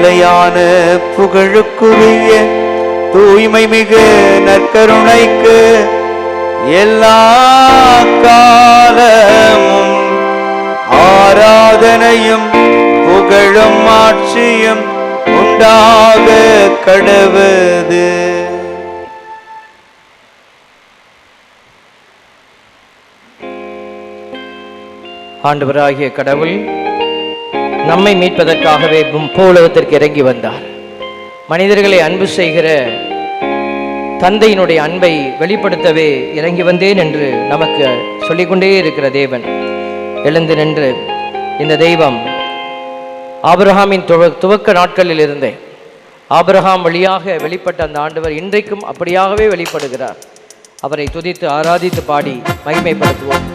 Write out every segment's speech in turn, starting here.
நிலையான புகழுக்குரிய தூய்மை மிகு நற்கருணைக்கு எல்லா காலமும் ஆராதனையும் புகழும் ஆட்சியும் உண்டாக கடவுது. ஆண்டவராகிய கடவுள் நம்மை மீட்பதற்காகவே பூவுலகத்திற்கு இறங்கி வந்தார். மனிதர்களை அன்பு செய்கிற தந்தையினுடைய அன்பை வெளிப்படுத்தவே இறங்கி வந்தேன் என்று நமக்கு சொல்லிக்கொண்டே இருக்கிற தேவன் எழுந்து நின்று இந்த தெய்வம் ஆபிரகாமின் துவக்க நாட்களில் இருந்தே ஆபிரகாம் வழியாக வெளிப்பட்ட அந்த ஆண்டவர் இன்றைக்கும் அப்படியாகவே வெளிப்படுகிறார். அவரை துதித்து ஆராதித்து பாடி மகிமைப்படுத்துவோம்.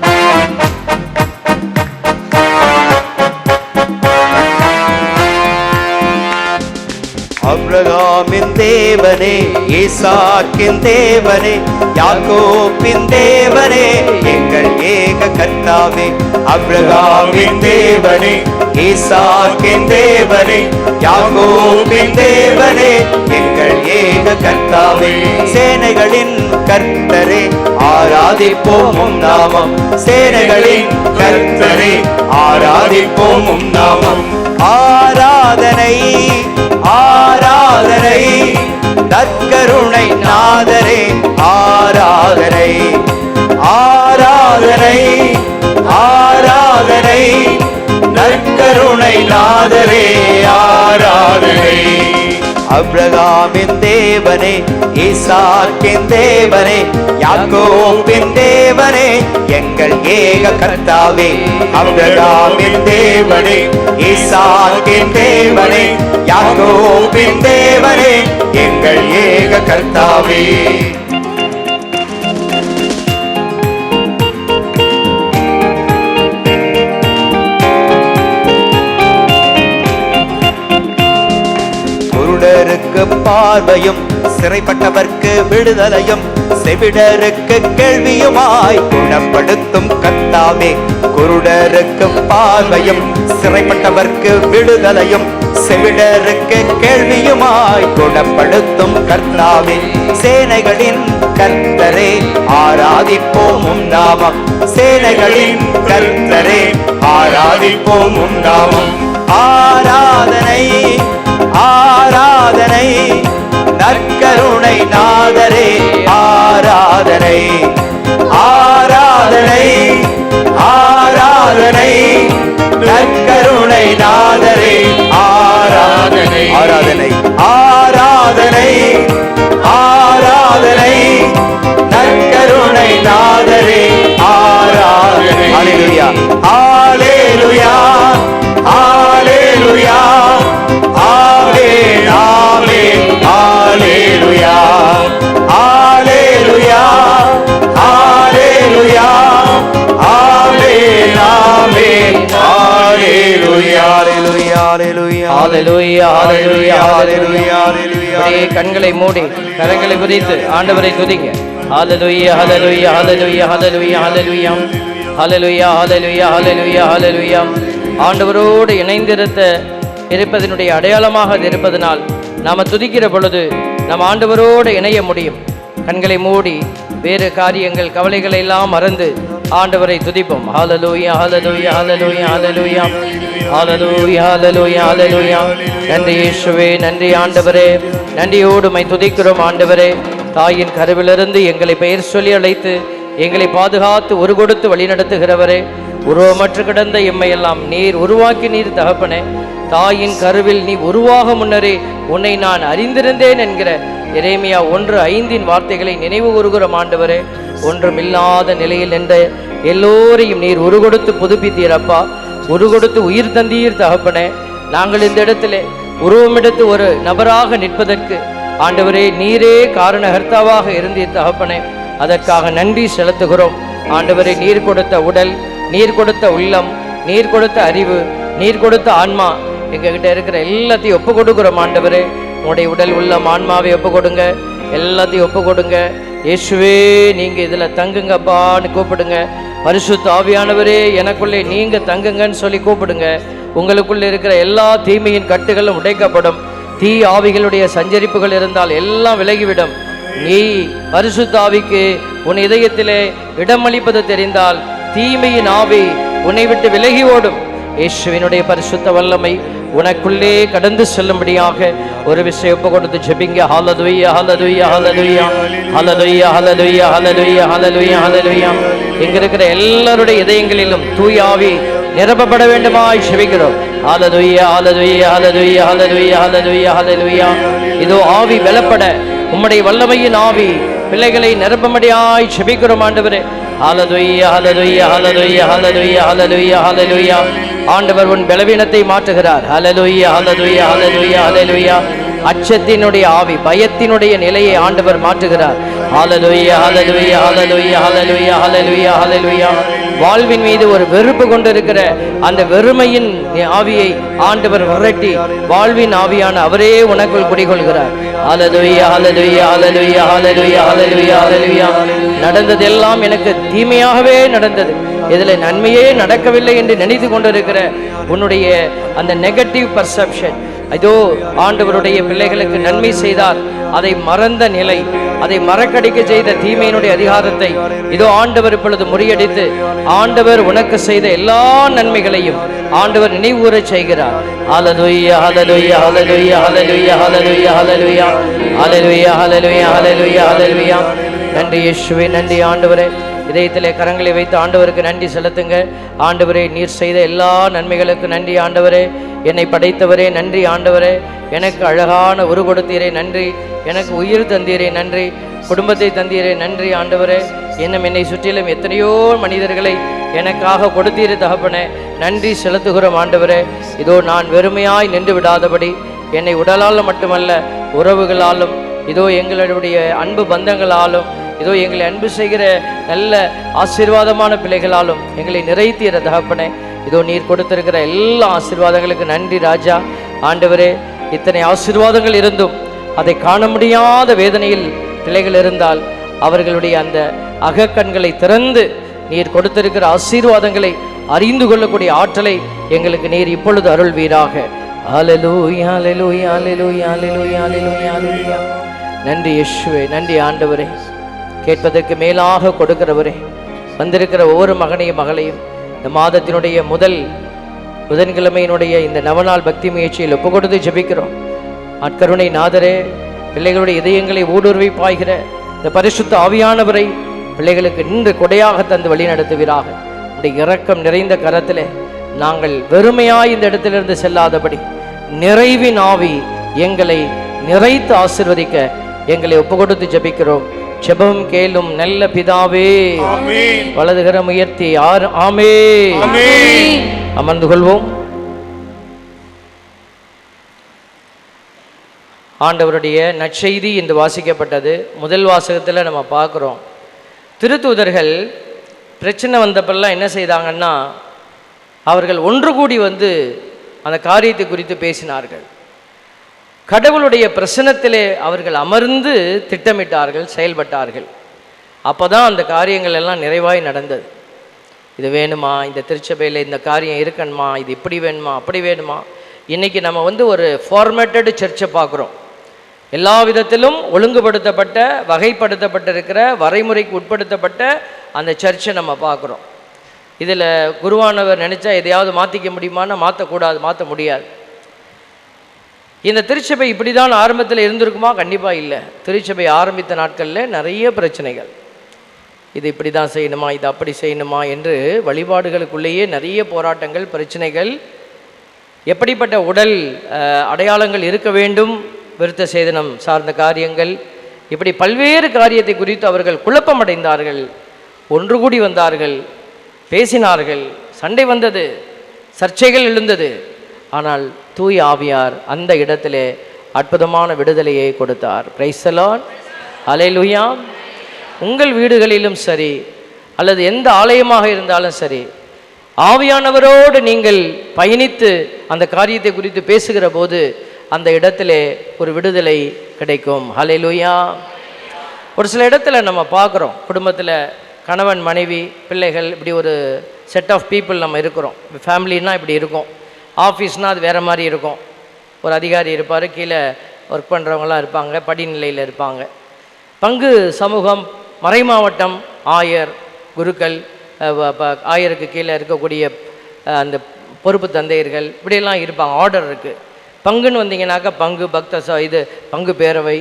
அப்ரகாமின் தேவனே, ஈசாக்கின் தேவனே, யாக்கோபின் தேவனே, எங்கள் ஏக கர்த்தாவே. அப்ரகாமின் தேவனே, ஈசாக்கின் தேவனே, யாக்கோபின் தேவனே, எங்கள் ஏக கர்த்தாவே. சேனைகளின் கர்த்தரே, ஆராதிப்போம் உம் நாமம். சேனைகளின் கர்த்தரே, ஆராதிப்போம் உம் நாமம். ஆராதனை ஆராதனை நற்கருணை நாதரே, ஆராதனை ஆராதனை ஆராதனை நற்கருணை நாதரே, ஆராதனை. அப்ரகாமின் தேவனே, ஈசாக்கின் தேவனே, யாக்கோபின் தேவனே, எங்கள் ஏக கர்த்தாவே. அப்ரகாமின் தேவனே, ஈசாக்கின் தேவனே, யாக்கோபின் தேவனே, எங்கள் ஏக கர்த்தாவே. குருடருக்கு பார்வையும் சிறைப்பட்டவர்க்கு விடுதலையும் செவிடருக்கு கேள்வியுமாய் குணப்படுத்தும் கர்த்தாவே. குருடருக்கு பார்வையும் சிறைப்பட்டவர்க்கு விடுதலையும் செவிடருக்கு கேள்வியுமாய் குணப்படுத்தும் கர்த்தாவே. சேனைகளின் கர்த்தரே, ஆராதிப்போம் உம் நாமம். சேனைகளின் கர்த்தரே, ஆராதிப்போம் உம் நாமம். ஆராதனை ஆராதனை நற்கருணை நாதரே, ஆராதனை ஆராதனை ஆராதனை நற்கருணை நாதரே, ஆராதனை ஆராதனை ஆராதனை ஆராதனை நற்கருணை நாதரே, ஆராதனை. ஹல்லேலூயா ஹல்லேலூயா ஹல்லேலூயா ஆமென் ஆமென் ஹல்லேலூயா ஹல்லேலூயா ஹல்லேலூயா ஆமென் ஆமென் ஹல்லேலூயா ஹல்லேலூயா ஹல்லேலூயா ஹல்லேலூயா ஹல்லேலூயா ஹல்லேலூயா. கண்களை மூடி கரங்களை குதித்து ஆண்டவரை துதிங்க. ஹல்லேலூயா ஹல்லேலூயா ஹல்லேலூயா ஹல்லேலூயா ஹல்லேலூயா ஹல்லேலூயா ஹல்லேலூயா ஹல்லேலூயா ஹல்லேலூயா. ஆண்டவரோடு இருப்பதனுடைய அடையாளமாக இருப்பதனால் நாம் துதிக்கிற பொழுது நம் ஆண்டவரோடு இணைய முடியும். கண்களை மூடி வேறு காரியங்கள் கவலைகளை எல்லாம் மறந்து ஆண்டவரை துதிப்போம். ஹல்லேலூயா ஹல்லேலூயா ஹல்லேலூயா ஹல்லேலூயா ஹல்லேலூயா ஹல்லேலூயா ஹல்லேலூயா. நன்றி இயேசுவே, நன்றி ஆண்டவரே, நன்றியோடு மை துதிக்கிறோம் ஆண்டவரே. தாயின் கருவிலிருந்து எங்களை பெயர் சொல்லி அழைத்து எங்களை பாதுகாத்து ஒரு கொடுத்து வழிநடத்துகிறவரே, உருவமற்று கிடந்த எம்மையெல்லாம் நீர் உருவாக்கி நீர் தகப்பனே. தாயின் கருவில் நீ உருவாக முன்னரே உன்னை நான் அறிந்திருந்தேன் என்கிற எரேமியா 1:5 வார்த்தைகளை நினைவு கூறுகிறோம் ஆண்டவரே. ஒன்றுமில்லாத நிலையில் நின்ற எல்லோரையும் நீர் ஒரு கொடுத்து புதுப்பித்தீரப்பா, ஒரு கொடுத்து உயிர் தந்தீர் தகப்பனே. நாங்கள் இந்த இடத்துல உருவமெடுத்து ஒரு நபராக நிற்பதற்கு ஆண்டவரே நீரே காரணகர்த்தாவாக இருந்தீர் தகப்பனே. அதற்காக நன்றி செலுத்துகிறோம் ஆண்டவரே. நீர் கொடுத்த உடல், நீர் கொடுத்த உள்ளம், நீர் கொடுத்த அறிவு, நீர் கொடுத்த ஆன்மா எங்ககிட்ட இருக்கிற எல்லாத்தையும் ஒப்பு கொடுக்குறோம் ஆண்டவரே. உங்களுடைய உடல் உள்ளம் ஆன்மாவை ஒப்பு கொடுங்க, எல்லாத்தையும் ஒப்பு கொடுங்க. இயேசுவே நீங்க இதுல தங்குங்கப்பான்னு கூப்பிடுங்க. பரிசுத்த ஆவியானவரே எனக்குள்ளே நீங்க தங்குங்கன்னு சொல்லி கூப்பிடுங்க. உங்களுக்குள் இருக்கிற எல்லா தீமையின் கட்டுகளும் உடைக்கப்படும். தீ ஆவிகளுடைய சஞ்சரிப்புகள் இருந்தால் எல்லாம் விலகிவிடும். நீ பரிசுத்த ஆவிக்கு உன் இதயத்திலே இடமளிப்பது தெரிந்தால் தீமையின் ஆவி உன்னை விட்டு விலகி ஓடும். இயேசுவினுடைய பரிசுத்த வல்லமை உனக்குள்ளே கடந்து செல்லும்படியாக ஒரு விஷயம் ஒப்பு கொடுத்து ஜெபிங்க. ஹல்லேலூயா ஹல்லேலூயா ஹல்லேலூயா ஹல்லேலூயா ஹல்லேலூயா ஹல்லேலூயா ஹல்லேலூயா ஹல்லேலூயா. இங்க இருக்கிற எல்லாருடைய இதயங்களிலும் தூய ஆவி நிரப்பப்பட வேண்டுமாய் ஜெபிக்கிறோம். ஹல்லேலூயா ஹல்லேலூயா ஹல்லேலூயா ஹல்லேலூயா ஹல்லேலூயா ஹல்லேலூயா. இதோ ஆவி பலப்பட உம்முடைய வல்லமையின் ஆவி பிள்ளைகளை நிரப்பும்படியாய் ஜெபிக்கிறோம் ஆண்டவரே. ஹல்லேலூயா ஹல்லேலூயா ஹல்லேலூயா ஹல்லேலூயா ஹல்லேலூயா ஹல்லேலூயா. ஆண்டவர் உன் பலவீனத்தை மாற்றுகிறார். ஹல்லேலூயா ஹல்லேலூயா ஹல்லேலூயா ஹல்லேலூயா. அச்சத்தினுடைய ஆவி, பயத்தினுடைய நிலையை ஆண்டவர் மாற்றுகிறார். ஹல்லேலூயா ஹல்லேலூயா ஹல்லேலூயா ஹல்லேலூயா ஹல்லேலூயா ஹல்லேலூயா. வாழ்வின் மீது ஒரு வெறுப்பு கொண்டிருக்கிற அந்த வெறுமையின் ஆவியை ஆண்டவர் விரட்டி வாழ்வின் ஆவியான அவரே உனக்குள் குடிகொள்கிறார். ஹல்லேலூயா ஹல்லேலூயா ஹல்லேலூயா ஹல்லேலூயா ஹல்லேலூயா ஹல்லேலூயா. நடந்ததெல்லாம் எனக்கு தீமையாகவே நடந்தது, இதில் நன்மையே நடக்கவில்லை என்று நினைத்து கொண்டிருக்கிற உன்னுடைய அந்த நெகட்டிவ் பர்செப்ஷன், இதோ ஆண்டவருடைய பிள்ளைகளுக்கு நன்மை செய்தார் அதை மறந்த நிலை, அதை மறக்கடிக்க செய்த தீமையினுடைய அதிகாரத்தை இதோ ஆண்டவர் இப்பொழுது முறியடித்து ஆண்டவர் உனக்கு செய்த எல்லா நன்மைகளையும் ஆண்டவர் நினைவுகூர செய்கிறார். ஹல்லேலூயா ஹல்லேலூயா ஹல்லேலூயா ஹல்லேலூயா ஹல்லேலூயா ஹல்லேலூயா ஹல்லேலூயா ஹல்லேலூயா ஹல்லேலூயா ஹல்லேலூயா. நன்றி இயேசுவே, நன்றி ஆண்டவரே. இதயத்திலே கரங்களை வைத்து ஆண்டவருக்கு நன்றி செலுத்துங்க. ஆண்டவரே, நீர் செய்த எல்லா நன்மைகளுக்கு நன்றி ஆண்டவரே. என்னை படைத்தவரே நன்றி ஆண்டவரே. எனக்கு அழகான உரு கொடுத்தீரே நன்றி. எனக்கு உயிர் தந்தீரே நன்றி. குடும்பத்தை தந்தீரே நன்றி ஆண்டவரே. இன்னும் என்னை சுற்றிலும் எத்தனையோ மனிதர்களை எனக்காக கொடுத்தீரே தகப்பனே, நன்றி செலுத்துகிறோம் ஆண்டவரே. இதோ நான் வெறுமையாய் நின்று விடாதபடி என்னை உடலால் மட்டுமல்ல உறவுகளாலும் இதோ எங்களுடைய அன்பு பந்தங்களாலும் இதோ எங்களை அன்பு செய்கிற நல்ல ஆசீர்வாதமான பிள்ளைகளாலும் எங்களை நிறைத்தீர தகப்பனே. இதோ நீர் கொடுத்திருக்கிற எல்லா ஆசீர்வாதங்களுக்கு நன்றி ராஜா. ஆண்டவரே, இத்தனை ஆசீர்வாதங்கள் இருந்தும் அதை காண முடியாத வேதனையில் பிள்ளைகள் இருந்தால் அவர்களுடைய அந்த அகக்கண்களை திறந்து நீர் கொடுத்திருக்கிற ஆசீர்வாதங்களை அறிந்து கொள்ளக்கூடிய ஆற்றலை எங்களுக்கு நீர் இப்பொழுது அருள்வீராக. ஹல்லேலூயா ஹல்லேலூயா ஹல்லேலூயா ஹல்லேலூயா ஹல்லேலூயா ஹல்லேலூயா. நன்றி இயேசுவே, நன்றி ஆண்டவரே. கேட்பதற்கு மேலாக கொடுக்கிறவரே, வந்திருக்கிற ஒவ்வொரு மகனையும் மகளையும் இந்த மாதத்தினுடைய முதல் புதன்கிழமையினுடைய இந்த நவநாள் பக்தி முயற்சியில் ஒப்பு கொடுத்து ஜெபிக்கிறோம். அக்கருணை நாதரே, பிள்ளைகளுடைய இதயங்களை ஊடுருவி பாய்கிற இந்த பரிசுத்த ஆவியானவரை பிள்ளைகளுக்கு நின்று கொடையாக தந்து வழி நடத்துவீராக. உடைய இரக்கம் நிறைந்த கரத்திலே நாங்கள் வெறுமையாய் இந்த இடத்திலிருந்து செல்லாதபடி நிறைவின் ஆவி எங்களை நிறைத்து ஆசீர்வதிக்க எங்களை ஒப்பு கொடுத்து ஜெபிக்கிறோம். ஜெபம் கேளும் நல்ல பிதாவே. வலதுகரம் உயர்த்தி ஆமென். அமர்ந்து கொள்வோம். ஆண்டவருடைய நற்செய்தி என்று வாசிக்கப்பட்டது. முதல் வாசகத்தில் நம்ம பார்க்குறோம், திருத்தூதர்கள் பிரச்சனை வந்தப்பெல்லாம் என்ன செய்தாங்கன்னா அவர்கள் ஒன்று கூடி வந்து அந்த காரியத்தை குறித்து பேசினார்கள். கடவுளுடைய பிரசன்னத்திலே அவர்கள் அமர்ந்து திட்டமிட்டார்கள், செயல்பட்டார்கள். அப்போ தான் அந்த காரியங்கள் எல்லாம் நிறைவாய் நடந்தது. இது வேணுமா, இந்த திருச்சபையில் இந்த காரியம் இருக்கணுமா, இது இப்படி வேணுமா, அப்படி வேணுமா. இன்றைக்கி நம்ம வந்து ஒரு ஃபார்மேட்டடு சர்ச்சை பார்க்குறோம். எல்லா விதத்திலும் ஒழுங்குபடுத்தப்பட்ட வகைப்படுத்தப்பட்டிருக்கிற வரைமுறைக்கு உட்படுத்தப்பட்ட அந்த சர்ச்சை நம்ம பார்க்குறோம். இதில் குருவானவர் நினச்சா எதையாவது மாற்றிக்க முடியுமான்னா மாற்றக்கூடாது, மாற்ற முடியாது. இந்த திருச்சபை இப்படி தான் ஆரம்பத்தில் இருந்திருக்குமா? கண்டிப்பாக இல்லை. திருச்சபை ஆரம்பித்த நாட்களில் நிறைய பிரச்சனைகள், இது இப்படி தான் செய்யணுமா, இது அப்படி செய்யணுமா என்று வழிபாடுகளுக்குள்ளேயே நிறைய போராட்டங்கள், பிரச்சனைகள், எப்படிப்பட்ட உடல் அடையாளங்கள் இருக்க வேண்டும், விருத்த சேதனம் சார்ந்த காரியங்கள், இப்படி பல்வேறு காரியத்தை குறித்து அவர்கள் குழப்பமடைந்தார்கள். ஒன்று கூடி வந்தார்கள், பேசினார்கள், சண்டை வந்தது, சர்ச்சைகள் எழுந்தது. ஆனால் தூய ஆவியார் அந்த இடத்திலே அற்புதமான விடுதலையை கொடுத்தார். பிரைஸ் தி லார்ட், ஹல்லேலூயா. உங்கள் வீடுகளிலும் சரி அல்லது எந்த ஆலயமாக இருந்தாலும் சரி, ஆவியானவரோடு நீங்கள் பயணித்து அந்த காரியத்தை குறித்து பேசுகிற போது அந்த இடத்திலே ஒரு விடுதலை கிடைக்கும். ஹல்லேலூயா. ஒரு சில இடத்துல நம்ம பார்க்குறோம், குடும்பத்தில் கணவன் மனைவி பிள்ளைகள் இப்படி ஒரு செட் ஆஃப் பீப்புள் நம்ம இருக்கிறோம். ஃபேமிலின்னா இப்படி இருக்கும். ஆஃபீஸ்னால் அது வேறு மாதிரி இருக்கும். ஒரு அதிகாரி இருப்பார், கீழே ஒர்க் பண்ணுறவங்களாம் இருப்பாங்க, படிநிலையில் இருப்பாங்க. பங்கு சமூகம், மறைமாவட்டம், ஆயர், குருக்கள், ஆயருக்கு கீழே இருக்கக்கூடிய அந்த பொறுப்பு தந்தையர்கள் இப்படியெல்லாம் இருப்பாங்க. ஆர்டர் இருக்குது. பங்குன்னு வந்தீங்கன்னாக்கா பங்கு பக்த இது பங்கு பேரவை,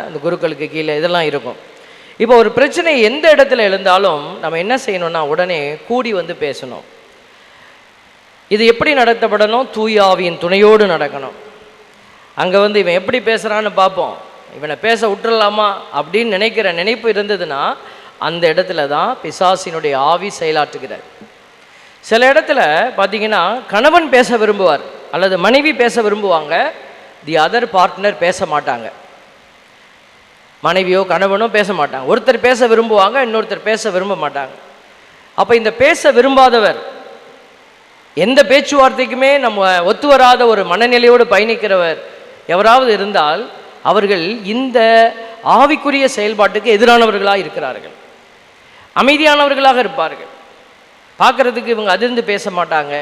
இந்த குருக்களுக்கு கீழே இதெல்லாம் இருக்கும். இப்போ ஒரு பிரச்சனை எந்த இடத்துல எழுந்தாலும் நம்ம என்ன செய்யணும்னா உடனே கூடி வந்து பேசணும். இது எப்படி நடத்தப்படணும்? தூய ஆவியின் துணையோடு நடக்கணும். அங்கே வந்து இவன் எப்படி பேசுகிறான்னு பார்ப்போம், இவனை பேச விட்டுறலாமா அப்படின்னு நினைக்கிற நினைப்பு இருந்ததுன்னா அந்த இடத்துல தான் பிசாசினுடைய ஆவி செயலாற்றுகிறார். சில இடத்துல பார்த்தீங்கன்னா கணவன் பேச விரும்புவார் அல்லது மனைவி பேச விரும்புவாங்க, தி அதர் பார்ட்னர் பேச மாட்டாங்க. மனைவியோ கணவனோ பேச மாட்டாங்க. ஒருத்தர் பேச விரும்புவாங்க, இன்னொருத்தர் பேச விரும்ப மாட்டாங்க. அப்போ இந்த பேச விரும்பாதவர், எந்த பேச்சுவார்த்தைக்குமே நம்ம ஒத்து வராத ஒரு மனநிலையோடு பயணிக்கிறவர் எவராவது இருந்தால் அவர்கள் இந்த ஆவிக்குரிய செயல்பாட்டுக்கு எதிரானவர்களாக இருக்கிறார்கள். அமைதியானவர்களாக இருப்பார்கள். பார்க்குறதுக்கு இவங்க அதிர்ந்து பேச மாட்டாங்க.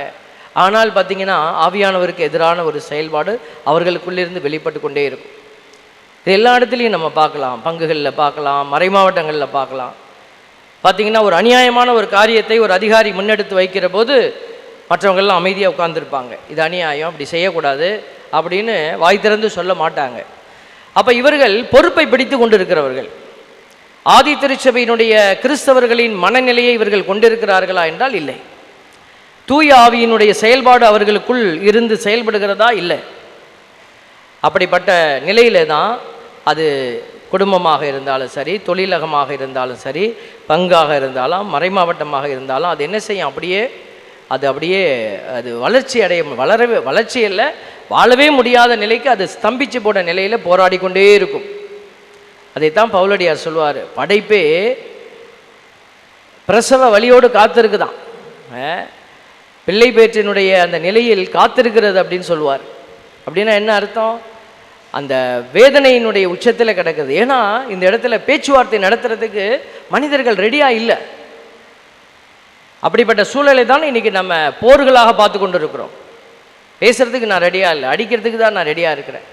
ஆனால் பார்த்திங்கன்னா ஆவியானவருக்கு எதிரான ஒரு செயல்பாடு அவர்களுக்குள்ளிருந்து வெளிப்பட்டு கொண்டே இருக்கும். இது எல்லா இடத்துலையும் நம்ம பார்க்கலாம். பங்குகளில் பார்க்கலாம், மறைமாவட்டங்களில் பார்க்கலாம். பார்த்திங்கன்னா ஒரு அநியாயமான ஒரு காரியத்தை ஒரு அதிகாரி முன்னெடுத்து வைக்கிற போது மற்றவங்கள்லாம் அமைதியாக உட்கார்ந்துருப்பாங்க. இது அநியாயம், அப்படி செய்யக்கூடாது அப்படின்னு வாய் திறந்து சொல்ல மாட்டாங்க. அப்போ இவர்கள் பொறுப்பை பிடித்து கொண்டு இருக்கிறவர்கள். ஆதி திருச்சபையினுடைய கிறிஸ்தவர்களின் மனநிலையை இவர்கள் கொண்டிருக்கிறார்களா என்றால் இல்லை. தூய ஆவியினுடைய செயல்பாடு அவர்களுக்குள் இருந்து செயல்படுகிறதா? இல்லை. அப்படிப்பட்ட நிலையில தான் அது குடும்பமாக இருந்தாலும் சரி, தொழிலகமாக இருந்தாலும் சரி, பங்காக இருந்தாலும், மறைமாவட்டமாக இருந்தாலும் அது என்ன செய்யும்? அப்படியே அது வளர்ச்சி வளர்ச்சி இல்லை, வாழவே முடியாத நிலைக்கு அது ஸ்தம்பிச்சு போன நிலையில் போராடி கொண்டே இருக்கும். அதைத்தான் பவுலடியார் சொல்லுவார், படைப்பே பிரசவ வலியோடு காத்திருக்குதான், பிள்ளை பேற்றினுடைய அந்த நிலையில் காத்திருக்கிறது அப்படின்னு சொல்லுவார். அப்படின்னா என்ன அர்த்தம்? அந்த வேதனையினுடைய உச்சத்தில் கிடக்குது. ஏன்னா இந்த இடத்துல பேச்சுவார்த்தை நடத்துறதுக்கு மனிதர்கள் ரெடியாக இல்லை. அப்படிப்பட்ட சூழலை தான் இன்றைக்கி நம்ம போர்களாக பார்த்து கொண்டு இருக்கிறோம். பேசுகிறதுக்கு நான் ரெடியாக இல்லை, அடிக்கிறதுக்கு தான் நான் ரெடியாக இருக்கிறேன்,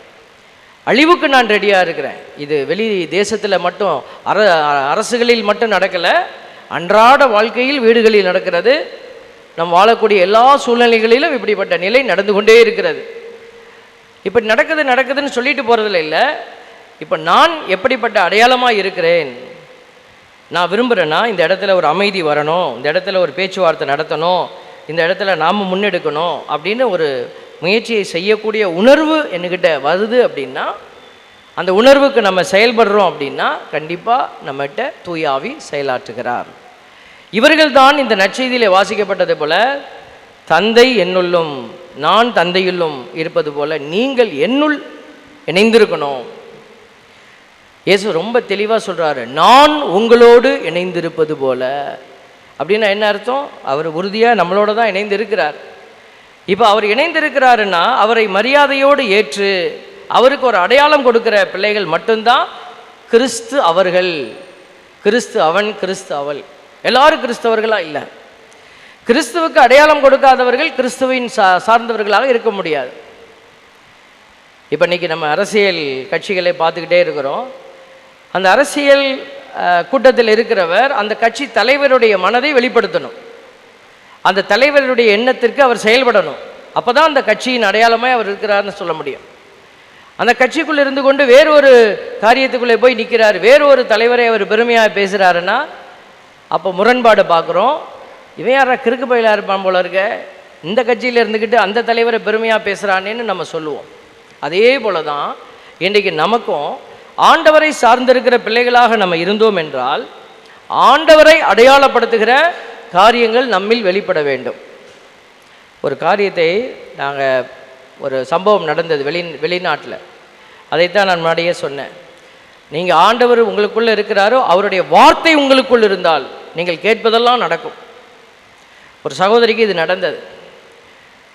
அழிவுக்கு நான் ரெடியாக இருக்கிறேன். இது வெளி தேசத்தில் மட்டும் அரசுகளில் மட்டும் நடக்கலை, அன்றாட வாழ்க்கையில் வீடுகளில் நடக்கிறது. நம் வாழக்கூடிய எல்லா சூழ்நிலைகளிலும் இப்படிப்பட்ட நிலை நடந்து கொண்டே இருக்கிறது. இப்படி நடக்குதுன்னு சொல்லிட்டு போகிறதில்ல. இல்லை, இப்போ நான் எப்படிப்பட்ட அடையாளமாக இருக்கிறேன், நான் விரும்புகிறேன்னா இந்த இடத்துல ஒரு அமைதி வரணும், இந்த இடத்துல ஒரு பேச்சுவார்த்தை நடத்தணும், இந்த இடத்துல நாம் முன்னெடுக்கணும் அப்படின்னு ஒரு முயற்சியை செய்யக்கூடிய உணர்வு என்கிட்ட வருது அப்படின்னா, அந்த உணர்வுக்கு நம்ம செயல்படுறோம் அப்படின்னா கண்டிப்பாக நம்மகிட்ட தூய ஆவி செயலாற்றுகிறார். இவர்கள் தான் இந்த நற்செய்தியிலே வாசிக்கப்பட்டது போல, தந்தை என்னுள்ளும் நான் தந்தையுள்ளும் இருப்பது போல நீங்கள் என்னுள் இணைந்திருக்கணும். இயேசு ரொம்ப தெளிவாக சொல்கிறாரு, நான் உங்களோடு இணைந்திருப்பது போல. அப்படின்னா என்ன அர்த்தம்? அவர் உறுதியாக நம்மளோட தான் இணைந்து இருக்கிறார். இப்போ அவர் இணைந்திருக்கிறாருன்னா அவரை மரியாதையோடு ஏற்று அவருக்கு ஒரு அடையாளம் கொடுக்கிற பிள்ளைகள் மட்டும்தான் கிறிஸ்து அவர்கள். கிறிஸ்து அவன், கிறிஸ்து அவள். எல்லாரும் கிறிஸ்தவர்களாக இல்லை. கிறிஸ்துவுக்கு அடையாளம் கொடுக்காதவர்கள் கிறிஸ்துவின் சார்ந்தவர்களாக இருக்க முடியாது. இப்போ இன்றைக்கி நம்ம அரசியல் கட்சிகளை பார்த்துக்கிட்டே இருக்கிறோம். அந்த அரசியல் கூட்டத்தில் இருக்கிறவர் அந்த கட்சி தலைவருடைய மனதை வெளிப்படுத்தணும், அந்த தலைவருடைய எண்ணத்திற்கு அவர் செயல்படணும். அப்போ தான் அந்த கட்சியின் அடையாளமே அவர் இருக்கிறார்னு சொல்ல முடியும். அந்த கட்சிக்குள்ளே இருந்து கொண்டு வேறொரு காரியத்துக்குள்ளே போய் நிற்கிறார், வேறொரு தலைவரை அவர் பெருமையாக பேசுகிறாருன்னா அப்போ முரண்பாடு பார்க்குறோம். இவன் யாரா கிறுக்கு பயிலாக இருப்பான் போல இருக்க, இந்த கட்சியில் இருந்துக்கிட்டு அந்த தலைவரை பெருமையாக பேசுகிறானேன்னு நம்ம சொல்லுவோம். அதே போல தான் இன்றைக்கு நமக்கும் ஆண்டவரை சார்ந்திருக்கிற பிள்ளைகளாக நம்ம இருந்தோம் என்றால் ஆண்டவரை அடையாளப்படுத்துகிற காரியங்கள் நம்மில் வெளிப்பட வேண்டும். ஒரு காரியத்தை நாங்கள் ஒரு சம்பவம் நடந்தது வெளிநாட்டில், அதைத்தான் நான் முன்னாடியே சொன்னேன். நீங்கள் ஆண்டவர் உங்களுக்குள்ளே இருக்கிறாரோ, அவருடைய வார்த்தை உங்களுக்குள் இருந்தால் நீங்கள் கேட்பதெல்லாம் நடக்கும். ஒரு சகோதரிக்கு இது நடந்தது.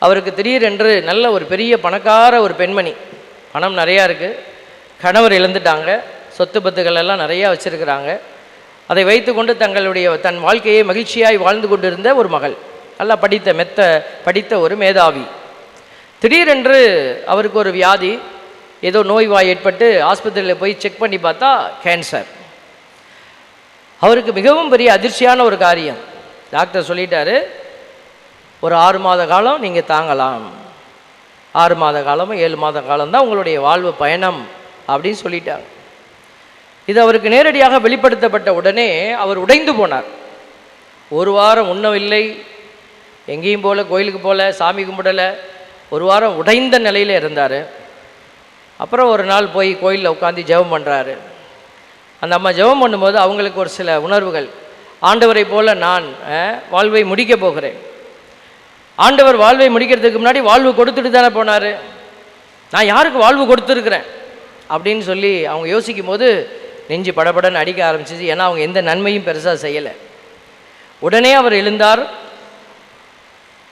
அவருக்கு திடீரென்று நல்ல ஒரு பெரிய பணக்கார ஒரு பெண்மணி, பணம் நிறையா இருக்குது, கணவர் இழந்துட்டாங்க, சொத்து பத்துக்கள் எல்லாம் நிறையா வச்சுருக்கிறாங்க. அதை வைத்து கொண்டு தன் வாழ்க்கையை மகிழ்ச்சியாய் வாழ்ந்து கொண்டிருந்த ஒரு மகள், நல்லா படித்த ஒரு மேதாவி, திடீரென்று அவருக்கு ஒரு வியாதி, ஏதோ நோய்வாய் ஏற்பட்டு ஆஸ்பத்திரியில் போய் செக் பண்ணி பார்த்தா கேன்சர். அவருக்கு மிகவும் பெரிய அதிர்ச்சியான ஒரு காரியம். டாக்டர் சொல்லிட்டாரு, ஒரு 6 மாத காலம் நீங்கள் தாங்கலாம், 6 மாத காலமும் 7 மாத காலம்தான் உங்களுடைய வாழ்வு பயணம் அப்படின்னு சொல்லிட்டாங்க. இது அவருக்கு நேரடியாக வெளிப்படுத்தப்பட்ட உடனே அவர் உடைந்து போனார். 1 வாரம் உண்ணவில்லை, எங்கேயும் போல, கோயிலுக்கு போல, சாமி கும்பிடலை, 1 வாரம் உடைந்த நிலையில் இருந்தார். அப்புறம் ஒரு நாள் போய் கோயிலில் உட்காந்து ஜெபம் பண்ணுறாரு. அந்த அம்மா ஜெபம் பண்ணும்போது அவங்களுக்கு ஒரு சில உணர்வுகள். ஆண்டவரை போல நான் வாழ்வை முடிக்க போகிறேன். ஆண்டவர் வாழ்வை முடிக்கிறதுக்கு முன்னாடி வாழ்வு கொடுத்துட்டு தானே போனார், நான் யாருக்கு வாழ்வு கொடுத்துருக்குறேன் அப்படின்னு சொல்லி அவங்க யோசிக்கும் போது நெஞ்சு படபடன்னு அடிக்க ஆரம்பிச்சிச்சு. ஏன்னா அவங்க எந்த நன்மையும் பெருசாக செய்யலை. உடனே அவர் எழுந்தார்,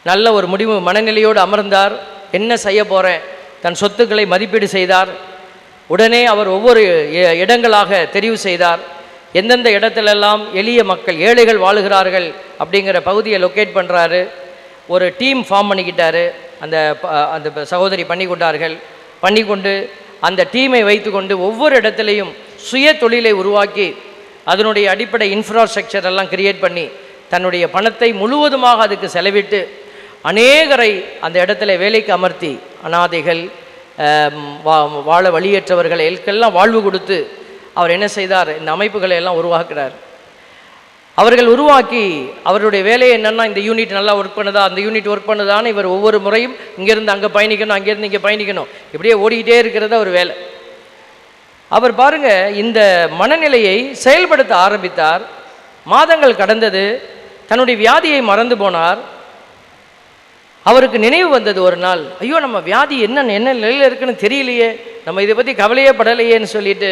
நல்ல ஒரு முடிவு மனநிலையோடு அமர்ந்தார். என்ன செய்ய போகிறேன், தன் சொத்துக்களை மதிப்பீடு செய்தார். உடனே அவர் ஒவ்வொரு இடங்களாக தெரிவு செய்தார். எந்தெந்த இடத்துலெல்லாம் எளிய மக்கள், ஏழைகள் வாழுகிறார்கள் அப்படிங்கிற பகுதியை லொக்கேட் பண்ணுறாரு. ஒரு டீம் ஃபார்ம் பண்ணிக்கிட்டாரு. அந்த சகோதரி பண்ணி கொண்டார்கள். பண்ணி கொண்டு அந்த டீமை வைத்து கொண்டு ஒவ்வொரு இடத்துலையும் சுய தொழிலை உருவாக்கி அதனுடைய அடிப்படை இன்ஃப்ராஸ்ட்ரக்சர் எல்லாம் கிரியேட் பண்ணி தன்னுடைய பணத்தை முழுவதுமாக அதுக்கு செலவிட்டு அநேகரை அந்த இடத்துல வேலைக்கு அமர்த்தி அனாதைகள், வாழ வழியற்றவர்களுக்கெல்லாம் வாழ்வு கொடுத்து அவர் என்ன செய்தார், இந்த அமைப்புகளை எல்லாம் உருவாக்குறார். அவர்கள் உருவாக்கி அவருடைய வேலையை என்னென்னா, இந்த யூனிட் நல்லா ஒர்க் பண்ணுதா, அந்த யூனிட் ஒர்க் பண்ணுதான்னு இவர் ஒவ்வொரு முறையும் இங்கேருந்து அங்கே பயணிக்கணும், அங்கேருந்து இங்கே பயணிக்கணும், இப்படியே ஓடிக்கிட்டே இருக்கிறது அவர் வேலை. அவர் பாருங்க, இந்த மனநிலையை செயல்படுத்த ஆரம்பித்தார். மாதங்கள் கடந்தது. தன்னுடைய வியாதியை மறந்து போனார். அவருக்கு நினைவு வந்தது ஒரு நாள், ஐயோ நம்ம வியாதி என்ன நிலையில் இருக்குன்னு தெரியலையே, நம்ம இதை பற்றி கவலையே படலையேன்னு சொல்லிட்டு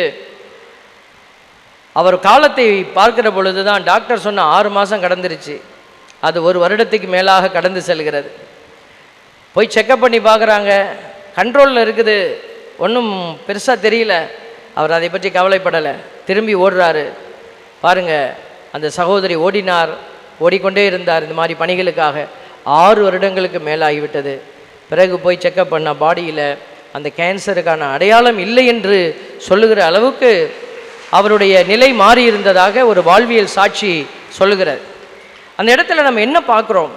அவர் காலத்தை பார்க்கிற பொழுது தான் டாக்டர் சொன்ன 6 மாதம் கடந்துருச்சு. அது 1 வருடத்துக்கு மேலாக கடந்து செல்கிறது. போய் செக்கப் பண்ணி பார்க்குறாங்க, கண்ட்ரோலில் இருக்குது, ஒன்றும் பெருசாக தெரியல. அவர் அதை பற்றி கவலைப்படலை. திரும்பி ஓடுறாரு. பாருங்கள், அந்த சகோதரி ஓடினார், ஓடிக்கொண்டே இருந்தார் இந்த மாதிரி பணிகளுக்காக. 6 வருடங்களுக்கு மேலாகிவிட்டது. பிறகு போய் செக்கப் பண்ண பாடியில் அந்த கேன்சருக்கான அடையாளம் இல்லை என்று சொல்லுகிற அளவுக்கு அவருடைய நிலை மாறி இருந்ததாக ஒரு வாழ்வியல் சாட்சி சொல்லுகிறார். அந்த இடத்துல நம்ம என்ன பார்க்குறோம்,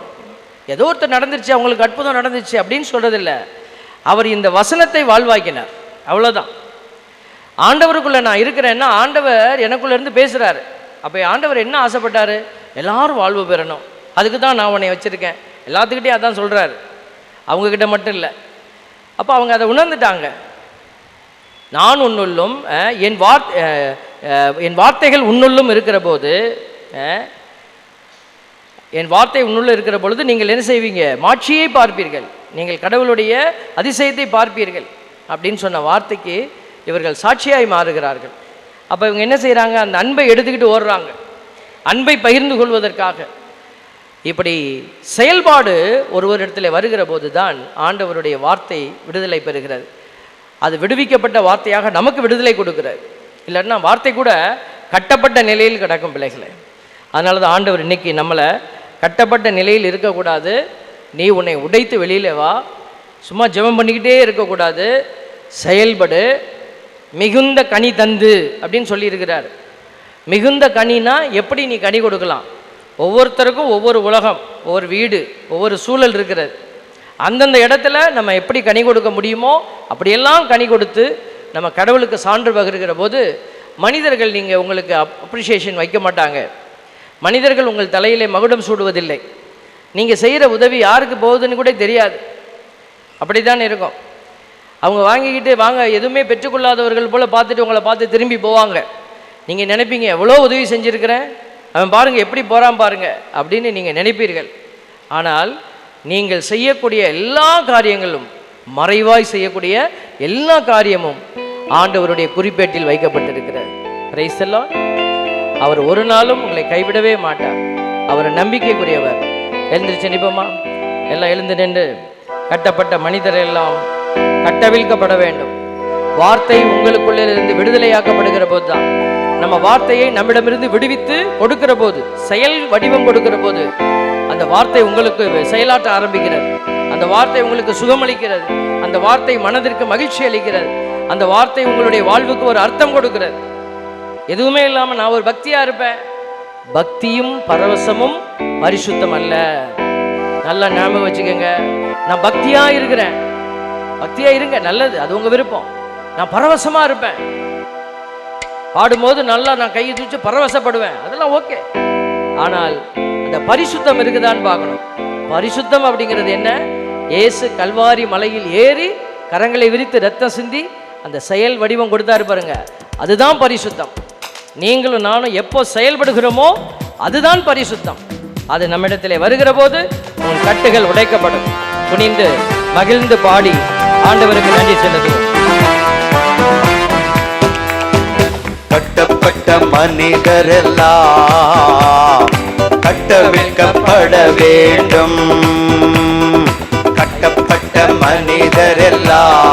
ஏதோ ஒருத்தர் நடந்துருச்சு, அவங்களுக்கு அற்புதம் நடந்துச்சு அப்படின்னு சொல்கிறதில்ல. அவர் இந்த வசனத்தை வாழ்வாக்கினார், அவ்வளோதான். ஆண்டவருக்குள்ளே நான் இருக்கிறேன்னா ஆண்டவர் எனக்குள்ளேருந்து பேசுகிறாரு. அப்போ ஆண்டவர் என்ன ஆசைப்பட்டார், எல்லாரும் வாழ்வு பெறணும், அதுக்கு தான் நான் உன்னை வச்சுருக்கேன். எல்லாத்துக்கிட்டே அதான் சொல்கிறாரு, அவங்கக்கிட்ட மட்டும் இல்லை. அப்போ அவங்க அதை உணர்ந்துட்டாங்க. நான் உன்னுள்ளும் என் வார்த்தைகள் உன்னுள்ளும் இருக்கிற போது, என் வார்த்தை உன்னுள்ள இருக்கிற பொழுது நீங்கள் என்ன செய்வீங்க, மாட்சியை பார்ப்பீர்கள், நீங்கள் கடவுளுடைய அதிசயத்தை பார்ப்பீர்கள் அப்படின்னு சொன்ன வார்த்தைக்கு இவர்கள் சாட்சியாய் மாறுகிறார்கள். அப்போ இவங்க என்ன செய்கிறாங்க, அந்த அன்பை எடுத்துக்கிட்டு ஓடுறாங்க, அன்பை பகிர்ந்து கொள்வதற்காக. இப்படி செயல்பாடு ஒரு இடத்துல வருகிற போது தான் ஆண்டவருடைய வார்த்தை விடுதலை பெறுகிறது. அது விடுவிக்கப்பட்ட வார்த்தையாக நமக்கு விடுதலை கொடுக்கிறது. இல்லைன்னா வார்த்தை கூட கட்டப்பட்ட நிலையில் கிடக்கும் பிள்ளைகளை. அதனால தான் ஆண்டவர் இன்னைக்கு நம்மளை கட்டப்பட்ட நிலையில் இருக்கக்கூடாது, நீ உன்னை உடைத்து வெளியில் வா, சும்மா ஜெபம் பண்ணிக்கிட்டே இருக்கக்கூடாது, செயல்படு, மிகுந்த கனி தந்து அப்படின்னு சொல்லியிருக்கிறார். மிகுந்த கனினா எப்படி நீ கனி கொடுக்கலாம், ஒவ்வொருத்தருக்கும் ஒவ்வொரு உலகம், ஒவ்வொரு வீடு, ஒவ்வொரு சூழல் இருக்கிறது. அந்தந்த இடத்துல நம்ம எப்படி கனி கொடுக்க முடியுமோ அப்படியெல்லாம் கனி கொடுத்து நம்ம கடவுளுக்கு சான்று பகிர்கிற போது மனிதர்கள் நீங்கள் உங்களுக்கு அப்ரிஷியேஷன் வைக்க மாட்டாங்க, மனிதர்கள் உங்கள் தலையிலே மகுடம் சூடுவதில்லை, நீங்கள் செய்கிற உதவி யாருக்கு போகுதுன்னு கூட தெரியாது, அப்படி தான் இருக்கும். அவங்க வாங்கிக்கிட்டு வாங்க எதுவுமே பெற்றுக்கொள்ளாதவர்கள் போல் பார்த்துட்டு உங்களை பார்த்து திரும்பி போவாங்க. நீங்கள் நினைப்பீங்க எவ்வளோ உதவி செஞ்சுருக்கிறேன், அவன் பாருங்கள் எப்படி போகிறான் பாருங்கள் அப்படின்னு நீங்கள் நினைப்பீர்கள். ஆனால் நீங்கள் செய்யக்கூடிய எல்லா காரியங்களும், மறைவாய் செய்யக்கூடிய எல்லா காரியமும் ஆண்டவருடைய குறிப்பேட்டில் வைக்கப்பட்டிருக்கிறது. Praise the Lord. அவர் ஒரு நாளும் உங்களை கைவிடவே மாட்டார். அவர் நம்பிக்கைக்குரியவர். எழுந்திருச்சு நிற்போமா, எல்லாம் எழுந்து நின்று. கட்டப்பட்ட மனிதர் எல்லாம் கட்டவிழ்க்கப்பட வேண்டும். வார்த்தை உங்களுக்குள்ளே இருந்து விடுதலையாக்கப்படுகிற போது தான், நம்ம வார்த்தையை நம்மிடமிருந்து விடுவித்து கொடுக்கிற போது, செயல் வடிவம் கொடுக்கிற போது அந்த வார்த்தை உங்களுக்கு செயலாற்ற ஆரம்பிக்கிறது. அந்த வார்த்தை உங்களுக்கு சுகமளிக்கிறது. அந்த வார்த்தை மனதிற்கு மகிழ்ச்சி அளிக்கிறது. அந்த வார்த்தை உங்களுடைய வாழ்வுக்கு ஒரு அர்த்தம் கொடுக்கிறது. எதுவுமே இல்லாம நான் ஒரு பக்தியா இருப்பேன். பக்தியும் பரவசமும் பரிசுத்தம் அல்ல. நல்லா ஞாபகம் வச்சுக்கோங்க. நான் பக்தியா இருக்கிறேன், பக்தியா இருங்க, நல்லது, அது உங்க விருப்பம். நான் பரவசமா இருப்பேன், பாடும்போது நல்லா நான் கையை தூச்சு பரவசப்படுவேன், அதெல்லாம் ஓகே. ஆனால் அந்த பரிசுத்தம் இருக்குதான்னு பார்க்கணும். பரிசுத்தம் அப்படிங்கிறது என்ன? இயேசு கல்வாரி மலையில் ஏறி கரங்களை விரித்து ரத்தம் சிந்தி அந்த செயல் வடிவம் கொடுத்தாரு பாருங்க, அதுதான் பரிசுத்தம். நீங்களும் நானும் எப்போ செயல்படுகிறோமோ அதுதான் பரிசுத்தம். அது நம்மிடத்திலே வருகிற போது உன் கட்டுகள் உடைக்கப்படும். துணிந்து மகிழ்ந்து பாடி ஆண்டவருக்கு நன்றி செலுத்துவோம். கட்டப்பட்ட மனிதரெல்லாம் கட்டவிழ்க்கப்பட வேண்டும். கட்டப்பட்ட மனிதரெல்லாம்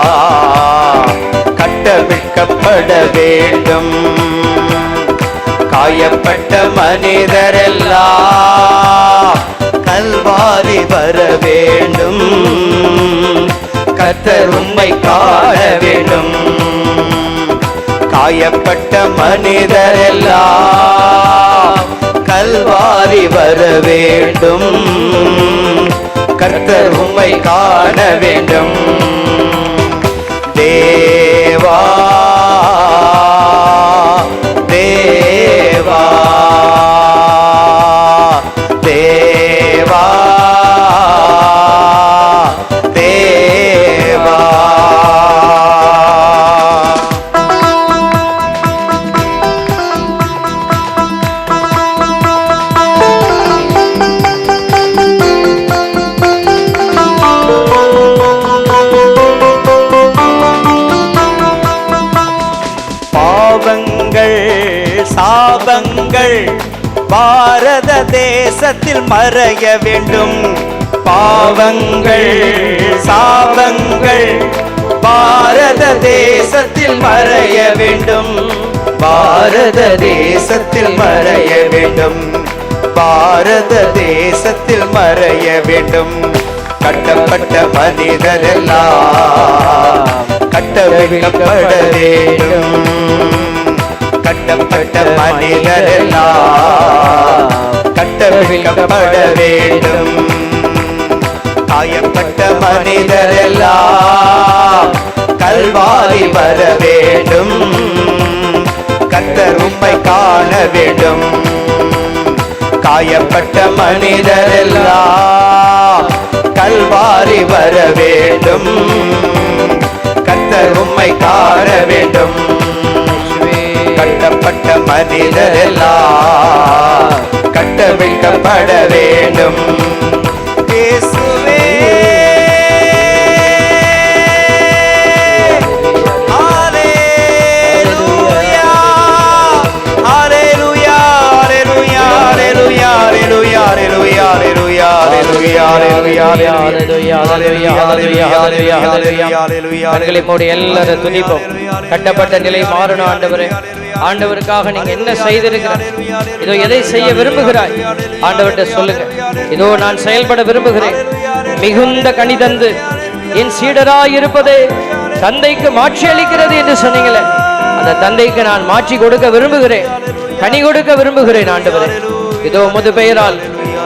கட்டவிழ்க்கப்பட வேண்டும். காயப்பட்ட மனிதரெல்லாம் கல்வாரி வர வேண்டும். கர்த்தர் உம்மை காண வேண்டும். காயப்பட்ட மனிதரெல்லாம் கல்வாரி வர வேண்டும். கர்த்தர் உம்மை காண வேண்டும். தேவா தேவா தேவா தேவா. பாவங்கள் சாபங்கள் பாரத தேசத்தில் மறைய வேண்டும். பாவங்கள் சாபங்கள் பாரத தேசத்தில் மறைய வேண்டும். பாரத தேசத்தில் மறைய வேண்டும். பாரத தேசத்தில் மறைய வேண்டும். கட்டப்பட்ட மனிதரெல்லாம் கட்டவிழ்க்கப்பட வேண்டும். கட்டப்பட்ட மனிதரெல்லாம் கட்டவிழ்க்கப்பட வேண்டும். காயப்பட்ட மனிதரெல்லாம் கல்வாரி வர வேண்டும். கர்த்தர் உம்மை காண வேண்டும். காயப்பட்ட மனிதரெல்லாம் கல்வாரி வர வேண்டும். கர்த்தர் உம்மை காண வேண்டும். கட்டப்பட்ட மனிதரெல்லாம் கட்டவிழ்க்கப்பட வேண்டும். இயேசுவே ஹalleluya ஹalleluya ஹalleluya ஹalleluya ஹalleluya ஹalleluya ஹalleluya ஹalleluya. கண்களை மூடி எல்லாரும் துதிப்போம். கட்டப்பட்ட நிலை மாறணும் ஆண்டவரே. ஆண்டவருக்காக நீங்க என்ன செய்திருக்கிறாய்? இதோ எதை செய்ய விரும்புகிறாய்? ஆண்டவர்கிட்ட சொல்லுங்க. இதோ நான் செயல்பட விரும்புகிறேன். மிகுந்த கனி தந்து என் சீடராய் இருப்பதே தந்தைக்கு மாட்சி அளிக்கிறது என்று சொன்னீங்களே, அந்த தந்தைக்கு நான் மாற்றி கொடுக்க விரும்புகிறேன், கனி கொடுக்க விரும்புகிறேன். ஆண்டவரே, இதோ உமது பெயரால்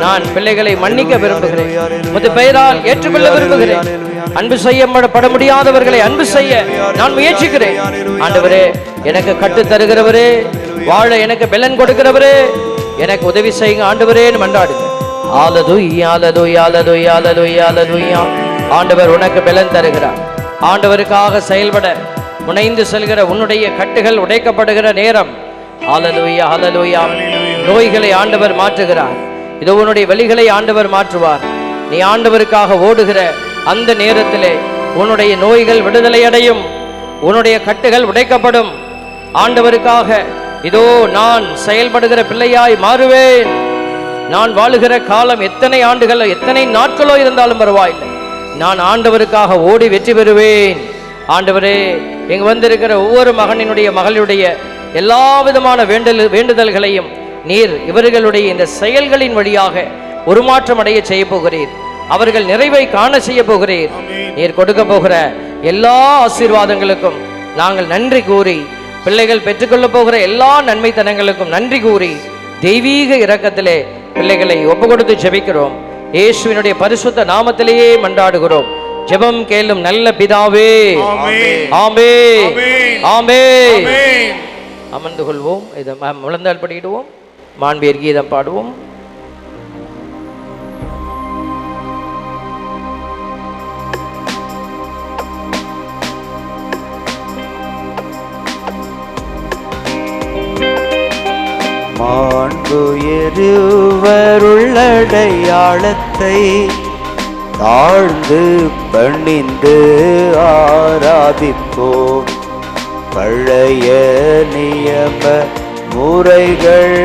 நான் பிள்ளைகளை மன்னிக்க விரும்புகிறேன். உமது பெயரால் ஏற்றுக்கொள்ள விரும்புகிறேன். அன்பு செய்யப்பட முடியாதவர்களை அன்பு செய்ய நான் முயற்சிக்கிறேன். ஆண்டவரே, எனக்கு கட்டு தருகிறவரே, வாழ எனக்கு பெலன் கொடுக்கிறவரே, எனக்கு உதவி செய்யுங்க ஆண்டவரே மன்றாடுங்க. ஹalleluya ஹalleluya ஹalleluya ஹalleluya ஹalleluya. ஆண்டவர் உனக்கு பெலன் தருகிறார். ஆண்டவருக்காக செயல்பட முனைந்து செல்கிற உன்னுடைய கட்டுகள் உடைக்கப்படுகிற நேரம். ஹalleluya ஹalleluya. நோய்களை ஆண்டவர் மாற்றுகிறார். இதோ உன்னுடைய வலிகளை ஆண்டவர் மாற்றுவார். நீ ஆண்டவருக்காக ஓடுகிற அந்த நேரத்திலே உன்னுடைய நோய்கள் விடுதலை அடையும். உன்னுடைய கட்டுகள் உடைக்கப்படும். ஆண்டவருக்காக இதோ நான் செயல்படுகிற பிள்ளையாய் மாறுவேன். நான் வாழுகிற காலம் எத்தனை ஆண்டுகளோ எத்தனை நாட்களோ இருந்தாலும் பரவாயில்லை, நான் ஆண்டவருக்காக ஓடி வெற்றி பெறுவேன். ஆண்டவரே, இங்கு வந்திருக்கிற ஒவ்வொரு மகனினுடைய மகளுடைய எல்லா விதமான வேண்டுதல்களையும் நீர் இவர்களுடைய இந்த செயல்களின் வழியாக உருமாற்றம் அடைய செய்ய போகிறீர். அவர்கள் நிறைவை காண செய்ய போகிறீர். நீர் கொடுக்க போகிற எல்லா ஆசீர்வாதங்களுக்கும் நாங்கள் நன்றி கூறி, பிள்ளைகள் பெற்றுக்கொள்ள போகிற எல்லா நன்மைத்தனங்களுக்கும் நன்றி கூறி, தெய்வீக இரக்கத்திலே பிள்ளைகளை ஒப்பு கொடுத்து ஜெபிக்கிறோம். இயேசுவினுடைய பரிசுத்த நாமத்திலேயே மன்றாடுகிறோம். ஜெபம் கேளும் நல்ல பிதாவே. ஆமென். ஆமென். அமர்ந்து கொள்வோம். இதை முழந்தால் படிடுவோம். மாண்பியர் கீதம் பாடுவோம். மாண்புயருவருள்ளடையாளத்தை தாழ்ந்து பணிந்து ஆராதிப்போம். பழைய நியம முறைகள்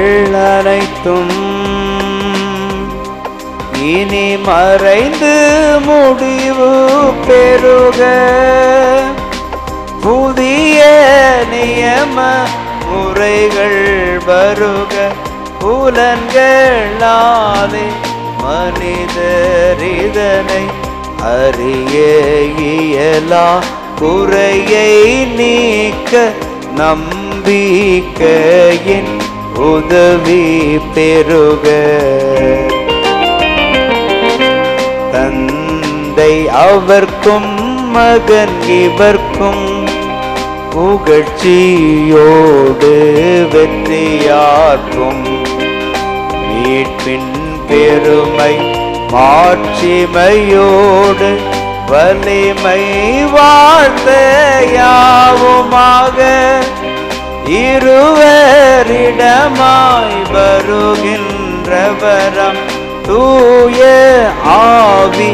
அனைத்தும் இனி மறைந்து முடிவு பெறுக. புதிய நியம முறைகள் வருக. புலன்களாலே மனிதர் இதனை அறிய இயலா. குறையை நீக்க நம்பிக்கையின் உதவி பெறுக. தந்தை அவர்க்கும் மகன் இவர்க்கும் புகழ்ச்சியோடு வெற்றியாற்றும். மீட்பின் பெருமை மாட்சிமையோடு வலிமை வாழ்த்தையாவுமாக. இருவரிடமாய் வருகின்றவரம் தூய ஆவி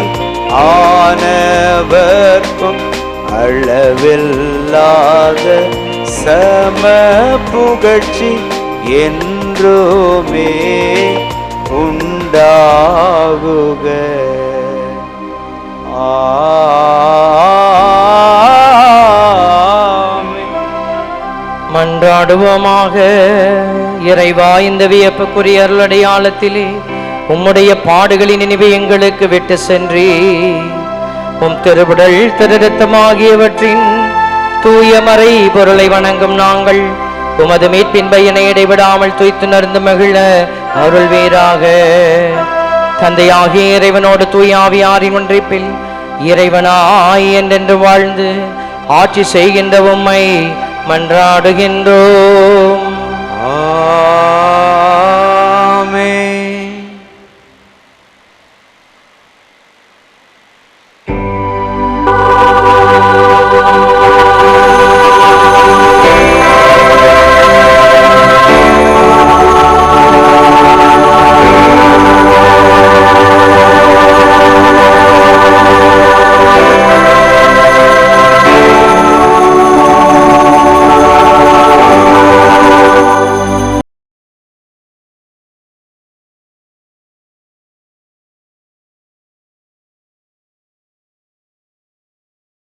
ஆனவர்க்கும் அளவில்லாத சம புகழ்ச்சி என்றுமே உண்டாகுக. மன்றாடுவோமாக. இறைவா, இந்த வியப்புக்குரிய அருளடையாளத்திலே உம்முடைய பாடுகளின் நினைவு எங்களுக்கு விட்டு சென்றி உம் திருவுடல் திருரத்தமாகியவற்றின் தூய மறை பொருளை வணங்கும் நாங்கள் உமது மீட்பின் பயனை இடைவிடாமல் துய்த்துணர்ந்து மகிழ அருள்வீராக. தந்தையாகிய இறைவனோடு தூய ஆவியாரின் ஒன்றிப்பில் இறைவனாய் என்றென்று வாழ்ந்து ஆட்சி செய்கின்ற உம்மை மன்றாடுகின்றோம்.